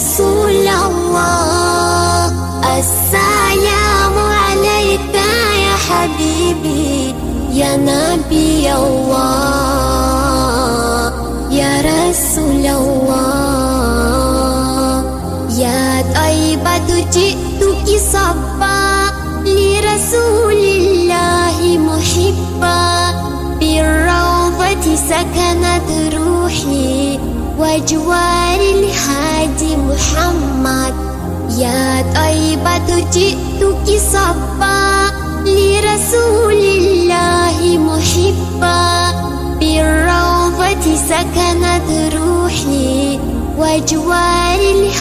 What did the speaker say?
رسول الله، السلام عليك يا حبيبي يا نبي الله، يا رسول الله. يا طيبة جئتك صبا لرسول الله محبا، بالروضة سكنت روحي وجوار الهادي محمد. يا طيبة جئتك صبا لرسول الله محبا، بالروضة سكنت روحي وجوار